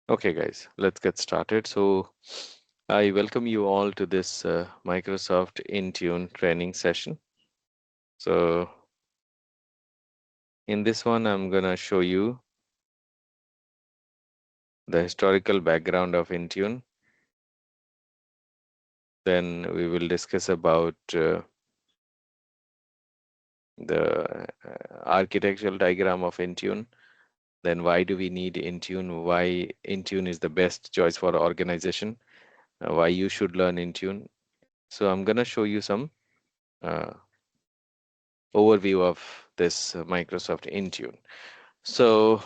Okay, guys, let's get started. So, I welcome you all to this Microsoft Intune training session. So, in this one, I'm going to show you the historical background of Intune. Then we will discuss about the architectural diagram of Intune. Then, why do we need Intune? Why Intune is the best choice for organization? Why you should learn Intune? So, I'm going to show you some uh, overview of this Microsoft Intune. So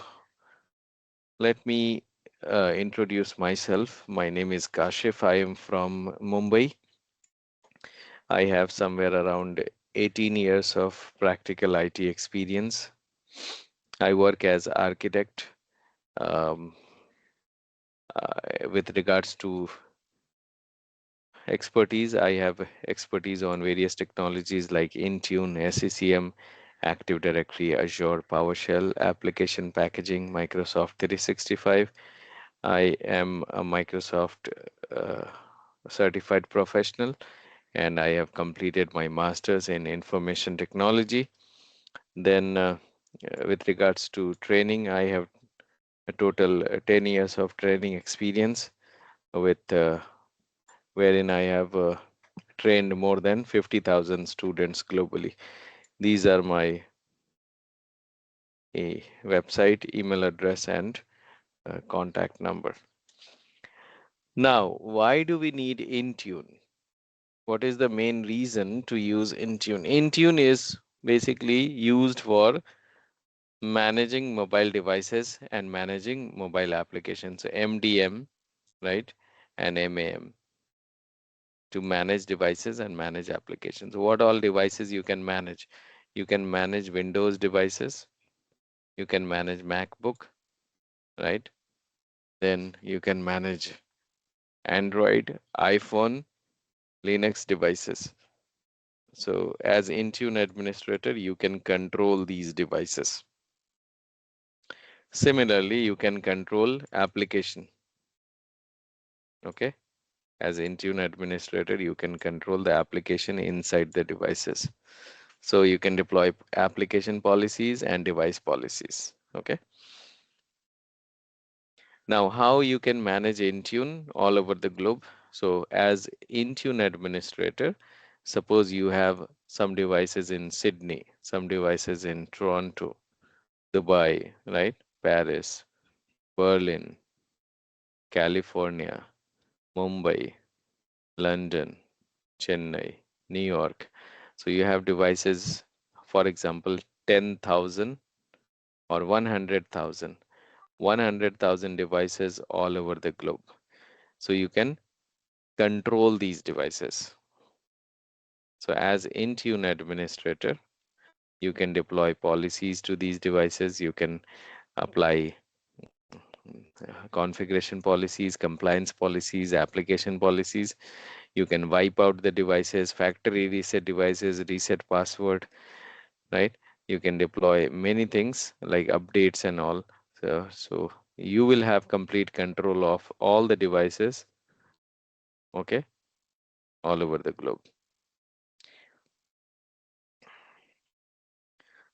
let me introduce myself. My name is Kashif. I am from Mumbai. I have somewhere around 18 years of practical IT experience. I work as architect um, with regards to expertise. I have expertise on various technologies like Intune, SCCM, Active Directory, Azure, PowerShell, application packaging, Microsoft 365. I am a Microsoft uh, certified professional and I have completed my master's in information technology. Then, with regards to training, I have a total 10 years of training experience with wherein I have trained more than 50,000 students globally. These are my website, email address, and contact number. Now, why do we need Intune? What is the main reason to use Intune? Intune is basically used for managing mobile devices and managing mobile applications. So MDM, right, and MAM to manage devices and manage applications. What all devices you can manage? You can manage Windows devices, you can manage MacBook, right? Then you can manage Android, iPhone, Linux devices. So as Intune administrator, you can control these devices. Similarly, you can control application. Okay. As Intune administrator, you can control the application inside the devices. So you can deploy application policies and device policies. Okay. Now, how you can manage Intune all over the globe? So as Intune administrator, suppose you have some devices in Sydney, some devices in Toronto, Dubai, right? Paris, Berlin, California, Mumbai, London, Chennai, New York. So you have devices, for example, 10,000 or 100,000, 100,000 devices all over the globe. So you can control these devices. So as Intune administrator, you can deploy policies to these devices. You can apply configuration policies, compliance policies, application policies. You can wipe out the devices, factory reset devices, reset password, right? You can deploy many things like updates and all. So you will have complete control of all the devices, okay, all over the globe.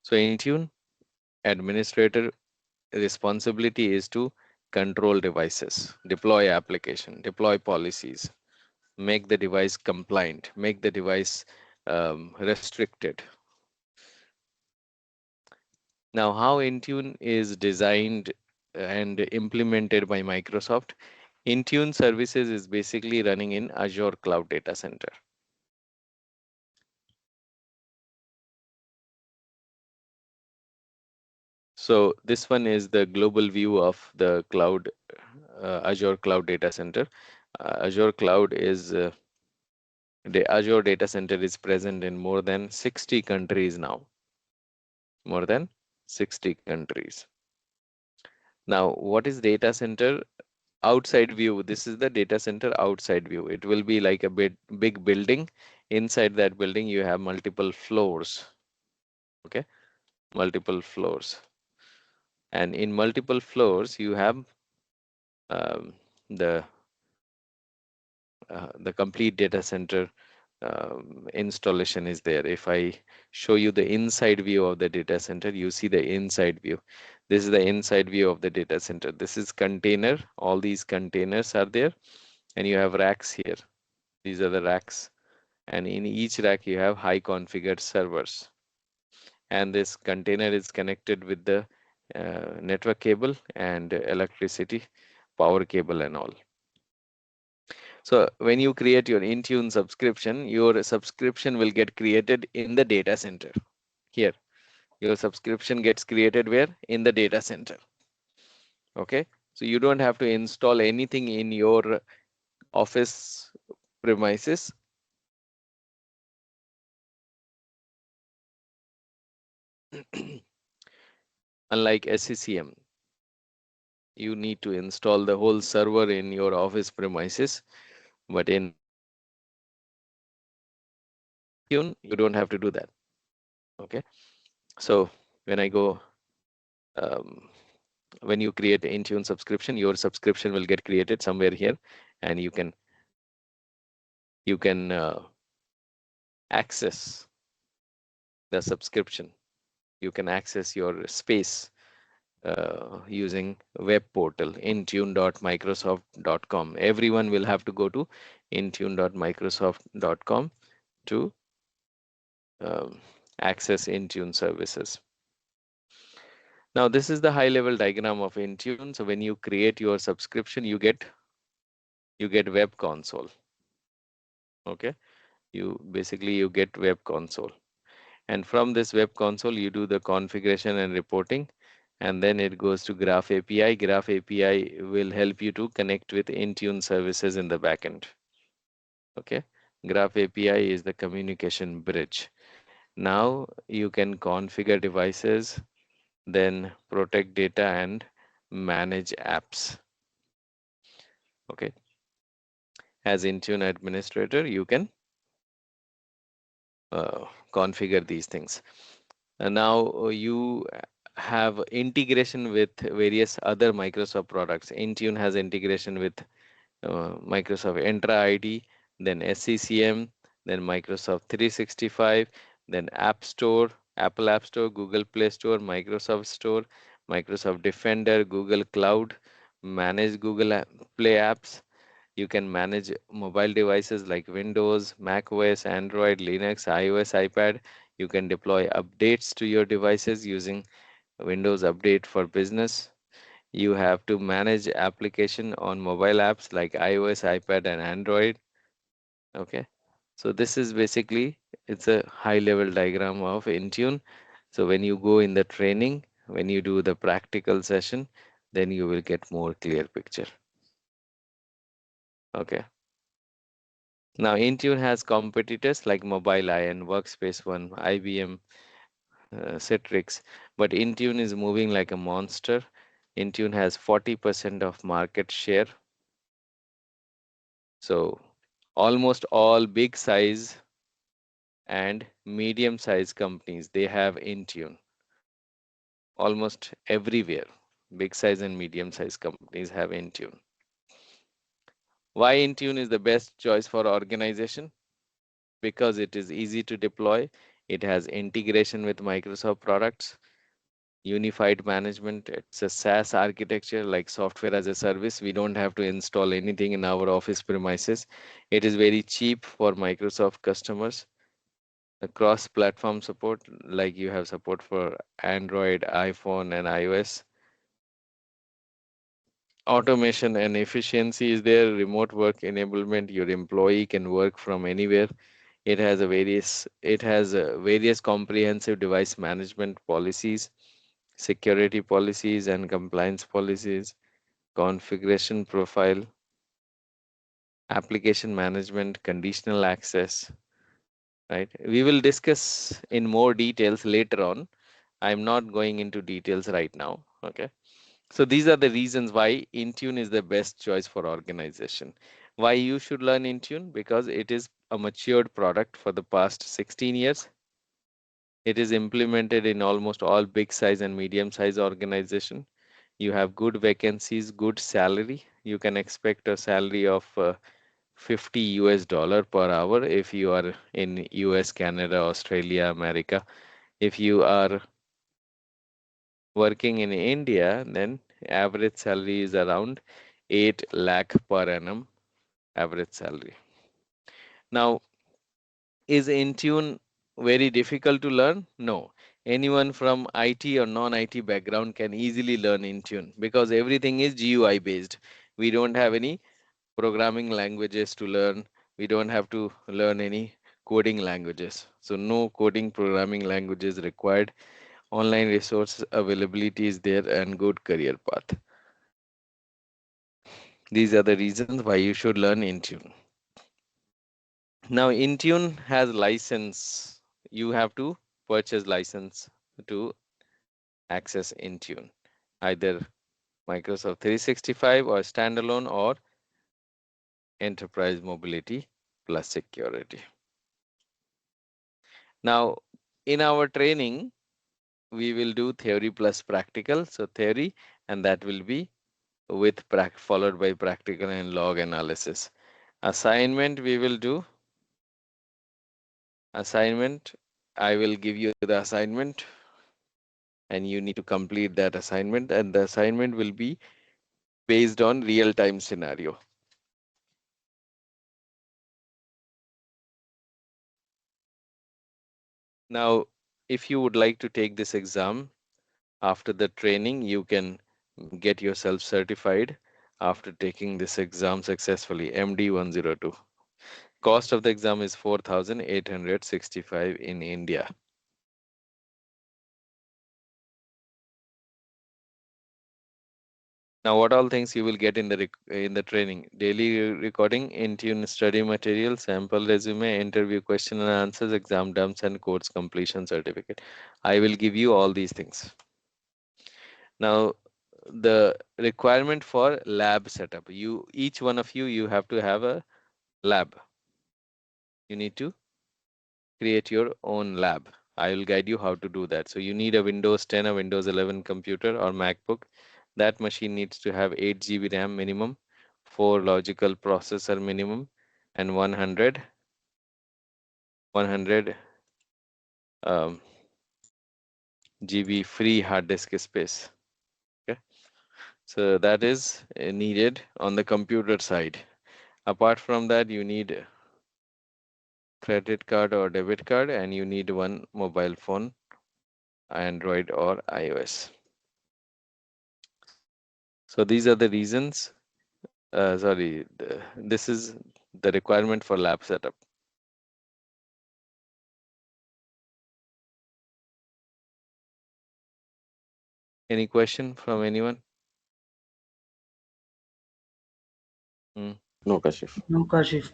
So Intune administrator responsibility is to control devices, deploy application, deploy policies, make the device compliant, make the device restricted. Now, how Intune is designed and implemented by Microsoft? Intune services is basically running in Azure Cloud Data Center. So this one is the global view of the cloud, Azure Cloud Data Center. Azure Cloud is the Azure Data Center is present in more than 60 countries now. More than 60 countries. Now, what is data center? Outside view. This is the data center outside view. It will be like a big building. Inside that building, you have multiple floors. Okay, multiple floors. And in multiple floors, you have um, the the complete data center installation is there. If I show you the inside view of the data center, you see the inside view. This is the inside view of the data center. This is container. All these containers are there, and you have racks here. These are the racks, and in each rack you have high configured servers. And this container is connected with the network cable and electricity power cable and all. So when you create your Intune subscription, your subscription will get created in the data center. Here, your subscription gets created where? In the data center. Okay. So you don't have to install anything in your office premises. Unlike SCCM, you need to install the whole server in your office premises. But in Intune, you don't have to do that. Okay. So when I go, um, when you create the Intune subscription, your subscription will get created somewhere here, and you can access the subscription. You can access your space using web portal intune.microsoft.com. Everyone will have to go to intune.microsoft.com to um, access Intune services. Now, this is the high level diagram of Intune. So when you create your subscription, you get web console. Okay, you get web console, and from this web console you do the configuration and reporting, and then it goes to Graph API. Graph API will help you to connect with Intune services in the backend. Okay, Graph API is the communication bridge. Now you can configure devices, then protect data and manage apps. Okay, as Intune administrator, you can configure these things. And now you have integration with various other Microsoft products. Intune has integration with Microsoft Entra ID, then SCCM, then Microsoft 365, then App Store, Apple App Store, Google Play Store, Microsoft Store, Microsoft Defender, Google Cloud, manage Play apps. You can manage mobile devices like Windows, Mac OS, Android, Linux, iOS, iPad. You can deploy updates to your devices using Windows Update for Business. You have to manage application on mobile apps like iOS, iPad, and Android. Okay. So this is basically, it's a high level diagram of Intune. So when you go in the training, when you do the practical session, then you will get more clear picture. Okay. Now Intune has competitors like Mobileye and Workspace ONE, IBM, Citrix, but Intune is moving like a monster. Intune has 40% of market share. So almost all big size and medium size companies, they have Intune. Almost everywhere, big size and medium size companies have Intune. Why Intune is the best choice for organization? Because it is easy to deploy. It has integration with Microsoft products, unified management. It's a SaaS architecture, like software as a service. We don't have to install anything in our office premises. It is very cheap for Microsoft customers. The cross-platform support, like you have support for Android, iPhone, and iOS. Automation and efficiency is there. Remote work enablement. Your employee can work from anywhere. It has various comprehensive device management policies, security policies and compliance policies, configuration profile, application management, conditional access, right? We will discuss in more details later on. I'm not going into details right now. Okay. So these are the reasons why Intune is the best choice for organization. Why you should learn Intune? Because it is a matured product for the past 16 years. It is implemented in almost all big size and medium size organization. You have good vacancies, good salary. you can expect a salary of $50 per hour if you are in US, Canada, Australia, America. If you are working in India, then average salary is around 8 lakh per annum average salary. Now, is Intune very difficult to learn? No. Anyone from IT or non-IT background can easily learn Intune because everything is GUI based. We don't have any programming languages to learn. We don't have to learn any coding languages. So no coding programming languages required. Online resource availability is there and good career path. These are the reasons why you should learn Intune. Now Intune has license. You have to purchase license to access Intune, either Microsoft 365 or standalone or enterprise mobility plus security. Now in our training, we will do theory plus practical. So theory, and that will be with followed by practical and log analysis. Assignment, we will do assignment. I will give you the assignment and you need to complete that assignment, and the assignment will be based on real time scenario. Now if you would like to take this exam after the training, you can get yourself certified after taking this exam successfully, MD 102. Cost of the exam is 4,865 in India. Now, what all things you will get in the training? Daily recording, Intune study material, sample resume, interview question and answers, exam dumps, and course completion certificate. I will give you all these things. Now, the requirement for lab setup. Each one of you have to have a lab. You need to create your own lab. I will guide you how to do that. So you need a Windows 10 or Windows 11 computer or MacBook. That machine needs to have 8 GB RAM minimum, 4 logical processor minimum, and 100 um, GB free hard disk space. Okay, so that is needed on the computer side. Apart from that, you need credit card or debit card, and you need one mobile phone, Android or iOS. So these are the reasons. This is the requirement for lab setup. Any question from anyone? Hmm. No, Kashif. No, Kashif.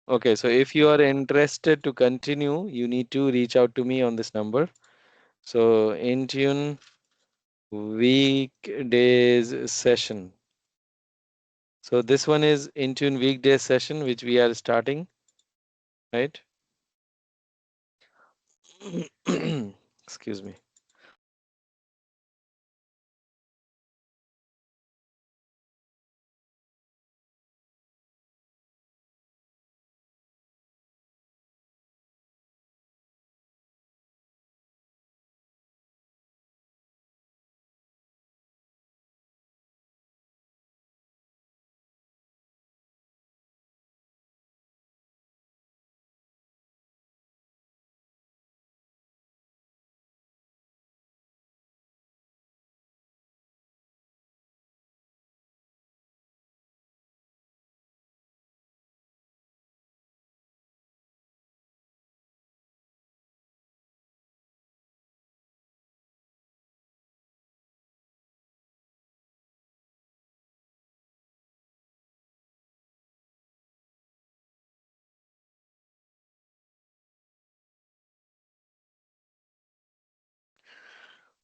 Okay, so if you are interested to continue, you need to reach out to me on this number. So Intune weekdays session. So this one is Intune weekdays session, which we are starting, right? Excuse me.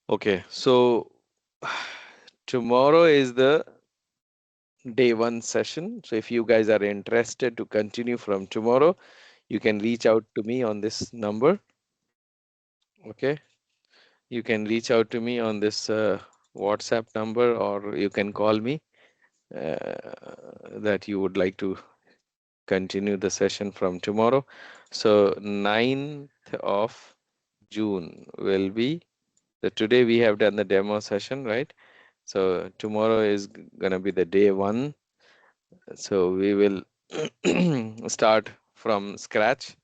Okay, so tomorrow is the day one session. So if you guys are interested to continue from tomorrow, you can reach out to me on this number. Okay, you can reach out to me on this WhatsApp number, or you can call me that you would like to continue the session from tomorrow. So 9th of June will be the today we have done the demo session, right? So tomorrow is gonna be the day one. So we will start from scratch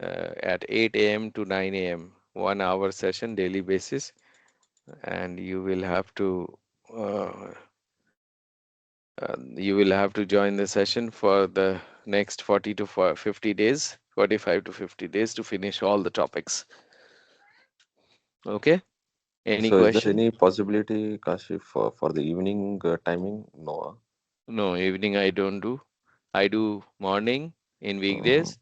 at 8 a.m. to 9 a.m. 1 hour session daily basis, and uh, you will have to join the session for the next 40 to 50 days, 45 to 50 days to finish all the topics. Okay? Any So is there question? any possibility, Kashif, for the evening timing? No. No, evening I don't do. I do morning in Mm-hmm. weekdays,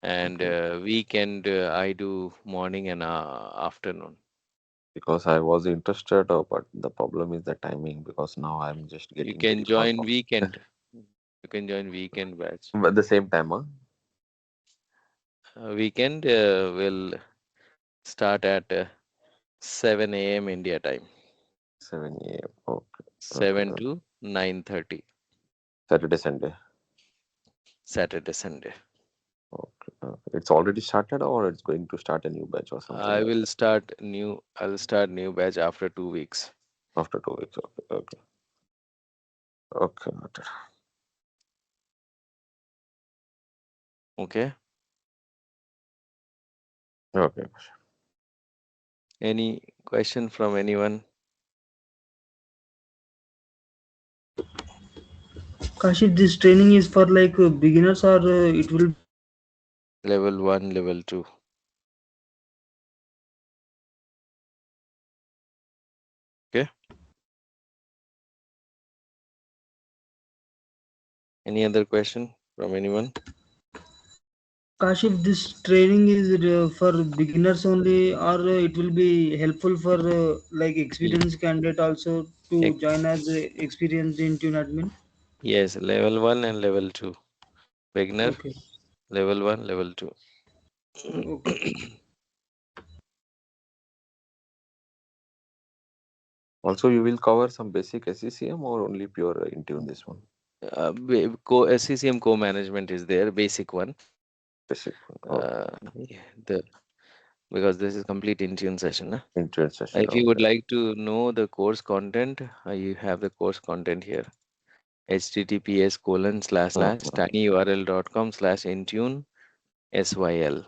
and Okay. weekend I do morning and afternoon. Because I was interested, but the problem is the timing. Because now I'm just You getting can very far join from. weekend. You can join weekend batch. But at the same time, huh? Weekend will start at 7 a.m. India time, 7 a.m. Okay. Okay. 7 to 9:30, Saturday, Sunday. Saturday, Sunday. Okay. It's already started, or it's going to start a new batch or something I like will that start new. I'll start new batch after 2 weeks. after 2 weeks. Okay. Okay. Okay. Got it. Okay. Okay. Any question from anyone? Kashif, this training is for like beginners or it will be for Level one, level two. Okay. Any other question from anyone? Kashif, this training is for beginners only or it will be helpful for like Ye- experienced candidate also to ex- join as experienced Intune admin? Yes, level one and level two. Beginner, Okay, level one, level two. okay. Also, you will cover some basic SCCM or only pure Intune this one? SCCM co-management is there, basic one. Basic one. Okay. Yeah, because this is complete Intune session. Huh? Intune session. If you would Okay. like to know the course content, you have the course content here. https:// tinyurl.com/intune syl,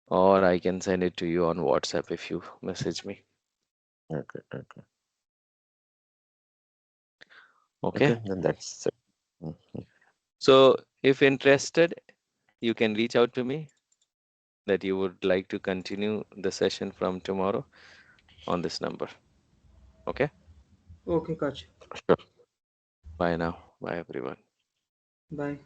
or I can send it to you on WhatsApp if you message me. Okay. Okay. Okay. Okay. Then that's it. Mhm. So if interested, you can reach out to me that you would like to continue the session from tomorrow on this number. Okay. Okay, Kashif. Sure. Bye now. Bye everyone. Bye.